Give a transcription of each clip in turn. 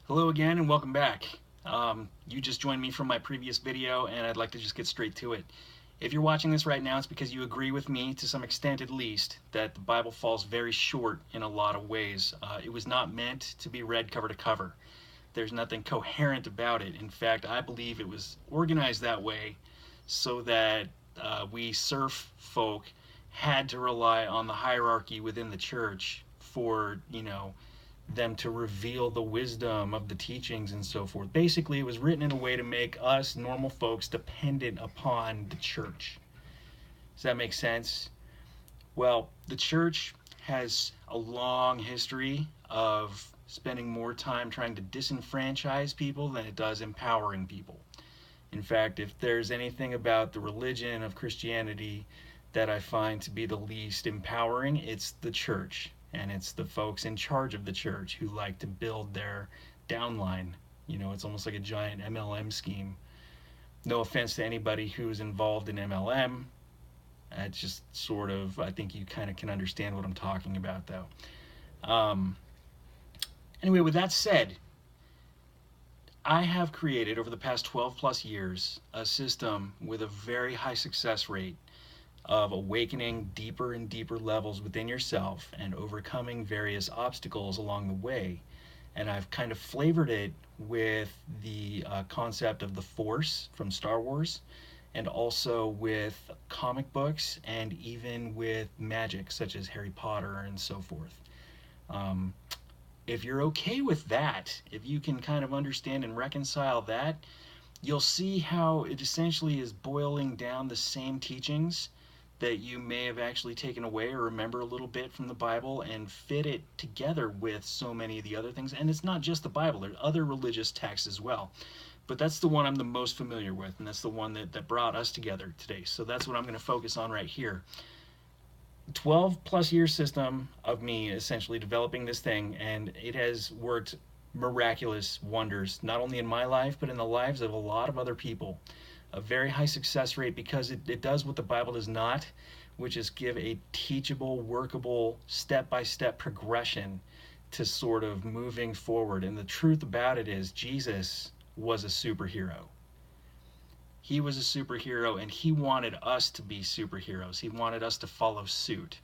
Hello again and welcome back. You just joined me from my previous video and I'd like to just get straight to it. If you're watching this right now, it's because you agree with me, to some extent at least, that the Bible falls very short in a lot of ways. It was not meant to be read cover to cover. There's nothing coherent about it. In fact, I believe it was organized that way so that we serf folk had to rely on the hierarchy within the church for, them to reveal the wisdom of the teachings and so forth. Basically, it was written in a way to make us normal folks dependent upon the church. Does that make sense? Well, the church has a long history of spending more time trying to disenfranchise people than it does empowering people. In fact, if there's anything about the religion of Christianity that I find to be the least empowering, it's the church. And it's the folks in charge of the church who like to build their downline. It's almost like a giant MLM scheme. No offense to anybody who's involved in MLM. It's just sort of, I think you kind of can understand what I'm talking about, though. Anyway, with that said, I have created over the past 12 plus years a system with a very high success rate of awakening deeper and deeper levels within yourself and overcoming various obstacles along the way. And I've kind of flavored it with the concept of the Force from Star Wars, and also with comic books, and even with magic such as Harry Potter and so forth. If you're okay with that, if you can kind of understand and reconcile that, you'll see how it essentially is boiling down the same teachings that you may have actually taken away or remember a little bit from the Bible and fit it together with so many of the other things. And it's not just the Bible, there's other religious texts as well. But that's the one I'm the most familiar with, and that's the one that brought us together today. So that's what I'm going to focus on right here. 12 plus year system of me essentially developing this thing, and it has worked miraculous wonders, not only in my life, but in the lives of a lot of other people. A very high success rate because it does what the Bible does not, which is give a teachable, workable, step-by-step progression to sort of moving forward. And the truth about it is Jesus was a superhero. He was a superhero, and he wanted us to be superheroes. He wanted us to follow suit.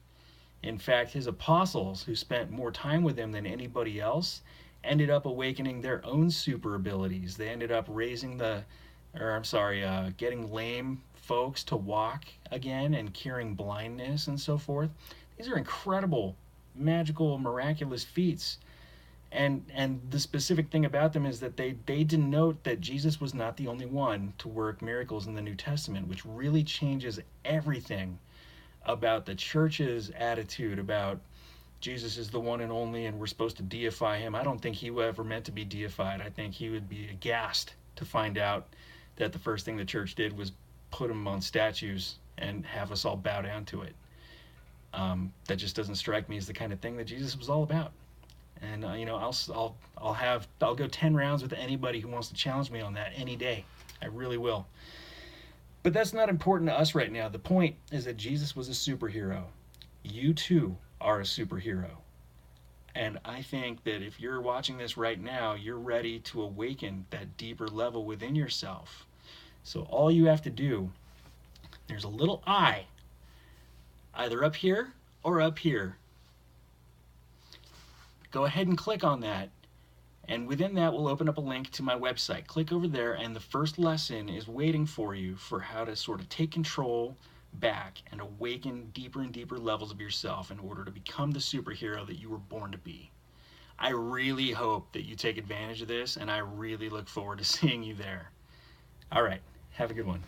In fact, his apostles, who spent more time with him than anybody else, ended up awakening their own super abilities. They ended up getting lame folks to walk again and curing blindness and so forth. These are incredible, magical, miraculous feats. And the specific thing about them is that they denote that Jesus was not the only one to work miracles in the New Testament, which really changes everything about the church's attitude about Jesus is the one and only and we're supposed to deify him. I don't think he ever meant to be deified. I think he would be aghast to find out that the first thing the church did was put him on statues and have us all bow down to it. That just doesn't strike me as the kind of thing that Jesus was all about. And I'll go 10 rounds with anybody who wants to challenge me on that any day. I really will. But that's not important to us right now. The point is that Jesus was a superhero. You too are a superhero. And I think that if you're watching this right now, you're ready to awaken that deeper level within yourself. So all you have to do, there's a little eye, either up here or up here. Go ahead and click on that. And within that, we'll open up a link to my website. Click over there, and the first lesson is waiting for you for how to sort of take control back and awaken deeper and deeper levels of yourself in order to become the superhero that you were born to be. I really hope that you take advantage of this, and I really look forward to seeing you there. All right, have a good one.